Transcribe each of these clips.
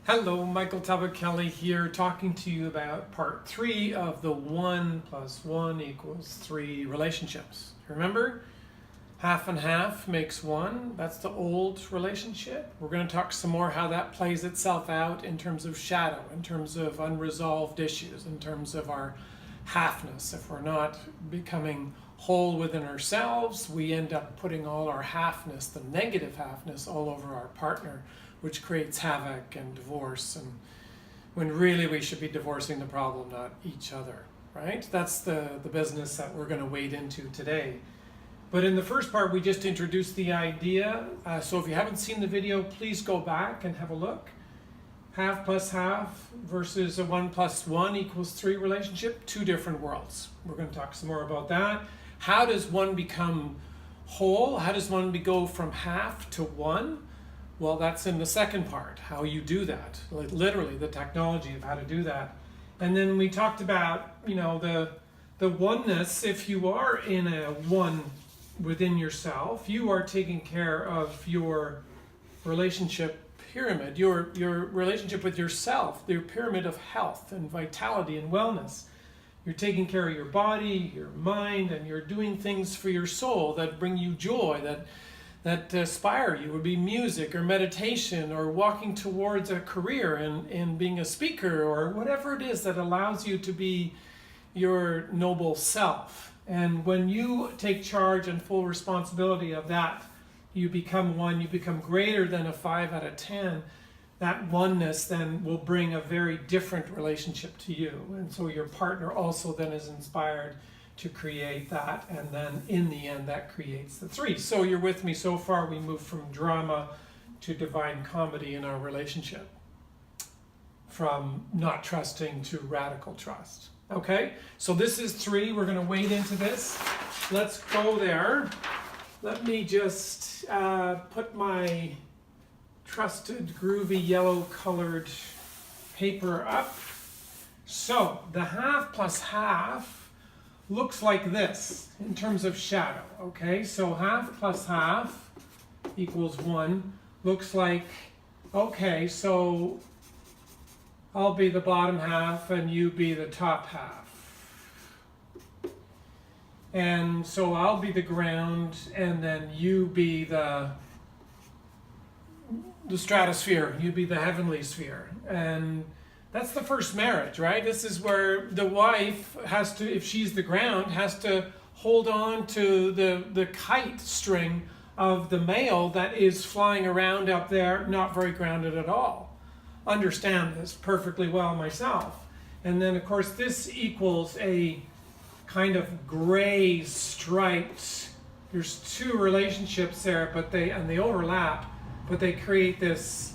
Hello, Michael Talbot-Kelly here, talking to you about part 3 of the 1 + 1 = 3 relationships. Remember, half and half makes 1. That's the old relationship. We're going to talk some more how that plays itself out in terms of shadow, in terms of unresolved issues, in terms of our halfness. If we're not becoming whole within ourselves, we end up putting all our halfness, the negative halfness, all over our partner, which creates havoc and divorce, and when really we should be divorcing the problem, not each other, right? That's the business that we're going to wade into today. But in the first part, we just introduced the idea. So if you haven't seen the video, please go back and have a look. Half plus half versus a 1 + 1 = 3 relationship, two different worlds. We're going to talk some more about that. How does one become whole? How does one go from half to 1? Well, that's in the second part, how you do that, like literally the technology of how to do that. And then we talked about, the oneness. If you are in a one within yourself, you are taking care of your relationship pyramid, your relationship with yourself, your pyramid of health and vitality and wellness. You're taking care of your body, your mind, and you're doing things for your soul that bring you joy, that inspire you. It would be music or meditation or walking towards a career and being a speaker or whatever it is that allows you to be your noble self. And when you take charge and full responsibility of that, you become one, you become greater than a 5 out of 10. That oneness then will bring a very different relationship to you. And so your partner also then is inspired to create that, and then in the end that creates the 3. So you're with me so far. We move from drama to divine comedy in our relationship, from not trusting to radical trust. Okay, so this is 3. We're going to wade into this. Let's go there. Let me just put my trusted groovy yellow colored paper up. So the half plus half looks like this in terms of shadow. Okay, so half plus half equals 1 looks like, okay, so I'll be the bottom half and you be the top half. And so I'll be the ground and then you be the stratosphere, you be the heavenly sphere. And that's the first marriage, right? This is where the wife has to, if she's the ground, has to hold on to the kite string of the male that is flying around up there, not very grounded at all. Understand this perfectly well myself. And then, of course, this equals a kind of gray striped, there's 2 relationships there, but they overlap, but they create this.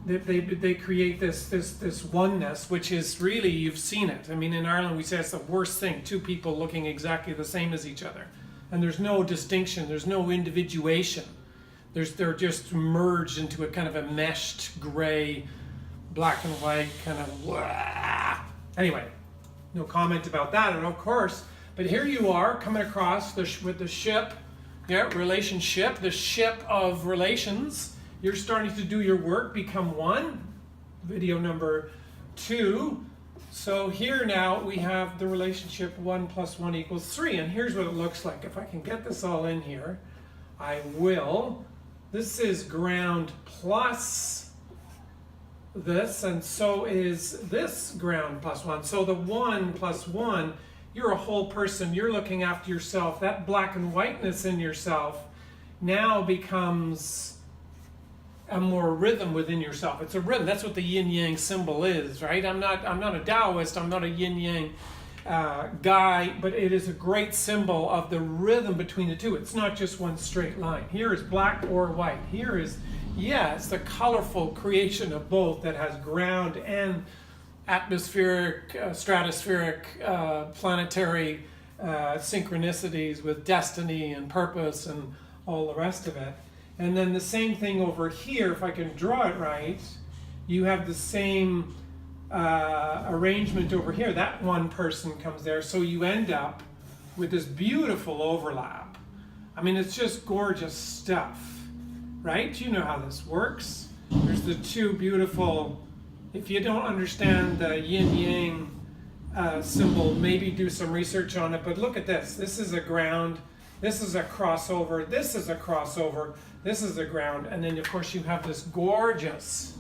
They create this oneness, which is really, you've seen it. I mean, in Ireland we say it's the worst thing, 2 people looking exactly the same as each other. And there's no distinction, there's no individuation. They're just merged into a kind of a meshed gray, black and white kind of blah. Anyway, no comment about that, and of course, but here you are coming across with the ship, relationship, the ship of relations. You're starting to do your work, become one. Video number 2. So here now we have the relationship 1 + 1 = 3. And here's what it looks like. If I can get this all in here, I will. This is ground plus this, and so is this ground plus 1. So the 1 + 1, you're a whole person. You're looking after yourself. That black and whiteness in yourself now becomes a more rhythm within yourself. It's a rhythm. That's what the yin yang symbol is, right? I'm not a Taoist. I'm not a yin yang guy, but it is a great symbol of the rhythm between the two. It's not just one straight line. Here is black or white. Here is, it's the colorful creation of both that has ground and atmospheric, stratospheric, planetary synchronicities with destiny and purpose and all the rest of it. And then the same thing over here, if I can draw it right, you have the same arrangement over here. That one person comes there, so you end up with this beautiful overlap. I mean, it's just gorgeous stuff, right? You know how this works. There's the two beautiful, if you don't understand the yin-yang symbol, maybe do some research on it, but look at this. This is a ground, this is a crossover, this is a crossover, this is a ground, and then of course you have this gorgeous,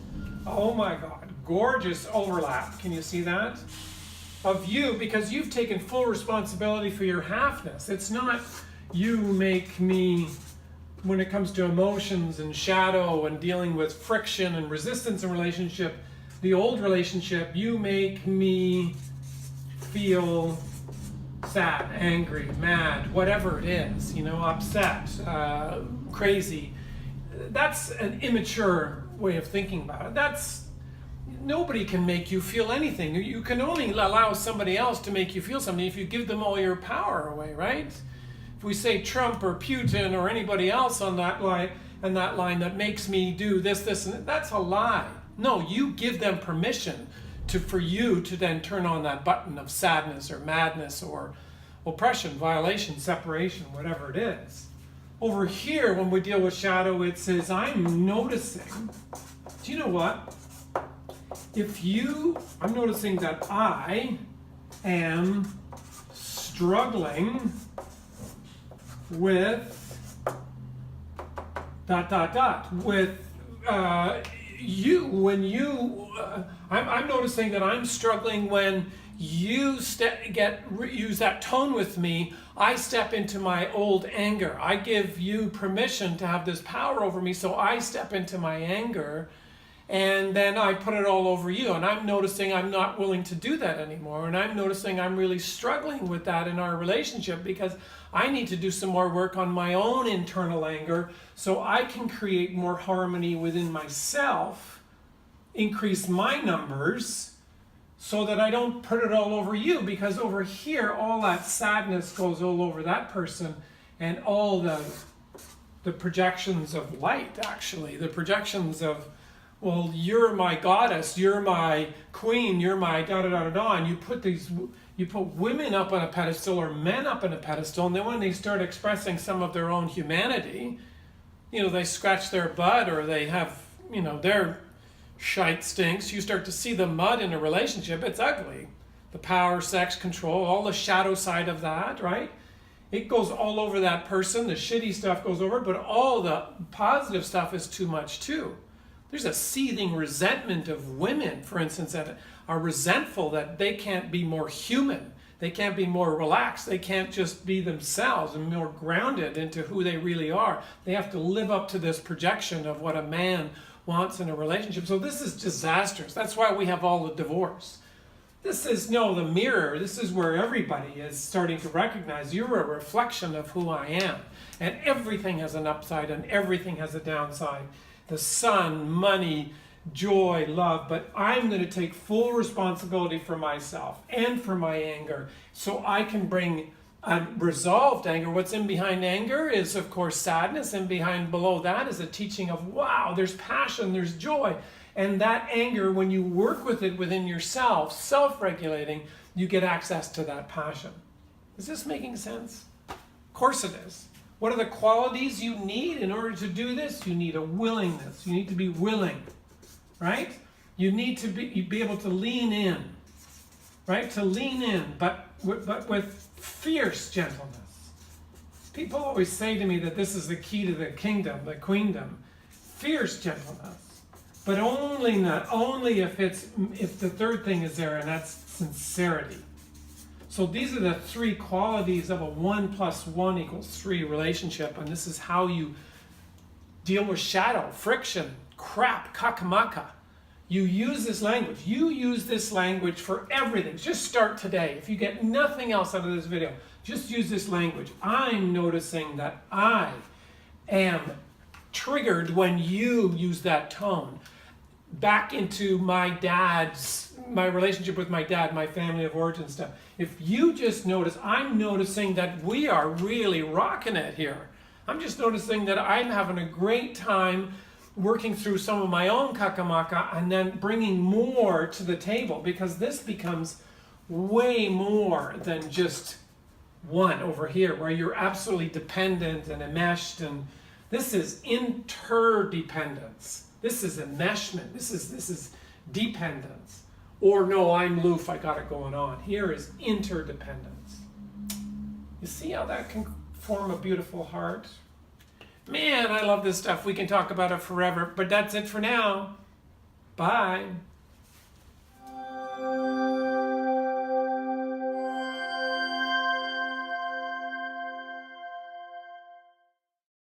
oh my God, gorgeous overlap. Can you see that? Of you, because you've taken full responsibility for your halfness. It's not you make me, when it comes to emotions and shadow and dealing with friction and resistance in relationship, the old relationship, you make me feel sad, angry, mad, whatever it is, you know, upset, crazy. That's an immature way of thinking about it. Nobody can make you feel anything. You can only allow somebody else to make you feel something if you give them all your power away, right? If we say Trump or Putin or anybody else on that line, that makes me do this, and that's a lie. No, you give them permission for you to then turn on that button of sadness or madness or oppression, violation, separation, whatever it is. Over here, when we deal with shadow, it says, I'm noticing, do you know what? I'm noticing that I am struggling with ... with I'm noticing that I'm struggling when you use that tone with me. I step into my old anger. I give you permission to have this power over me, so I step into my anger, and then I put it all over you. And I'm noticing I'm not willing to do that anymore. And I'm noticing I'm really struggling with that in our relationship because I need to do some more work on my own internal anger so I can create more harmony within myself, increase my numbers, so that I don't put it all over you, because over here all that sadness goes all over that person, and all the projections of light, actually, the projections of, well, you're my goddess, you're my queen, you're my da-da-da-da-da, and you put women up on a pedestal or men up on a pedestal, and then when they start expressing some of their own humanity, you know, they scratch their butt or they have, you know, their shite stinks, you start to see the mud in a relationship. It's ugly. The power, sex, control, all the shadow side of that, right? It goes all over that person. The shitty stuff goes over, but all the positive stuff is too much too. There's a seething resentment of women, for instance, that are resentful that they can't be more human. They can't be more relaxed. They can't just be themselves and more grounded into who they really are. They have to live up to this projection of what a man wants in a relationship. So this is disastrous. That's why we have all the divorce. This is the mirror. This is where everybody is starting to recognize you're a reflection of who I am. And everything has an upside and everything has a downside. The sun, money, joy, love, but I'm going to take full responsibility for myself and for my anger so I can bring resolved anger. What's in behind anger is, of course, sadness, and below that is a teaching of, wow, there's passion, there's joy. And that anger, when you work with it within yourself, self-regulating, you get access to that passion. Is this making sense? Of course it is. What are the qualities you need in order to do this? You need a willingness. You need to be willing, right? You need to be able to lean in, right? To lean in, but with fierce gentleness. People always say to me that this is the key to the kingdom, the queendom. Fierce gentleness. But only if the third thing is there, and that's sincerity. So these are the three qualities of a 1 + 1 = 3 relationship, and this is how you deal with shadow, friction, crap, kakamaka. You use this language. You use this language for everything. Just start today. If you get nothing else out of this video, just use this language. I'm noticing that I am triggered when you use that tone. Back into my relationship with my dad, my family of origin stuff. If you just notice, I'm noticing that we are really rocking it here. I'm just noticing that I'm having a great time working through some of my own kakamaka and then bringing more to the table, because this becomes way more than just one over here where you're absolutely dependent and enmeshed, and this is interdependence. This is enmeshment. This is dependence. Or no, I'm aloof, I got it going on. Here is interdependence. You see how that can form a beautiful heart? Man, I love this stuff. We can talk about it forever, but that's it for now. Bye.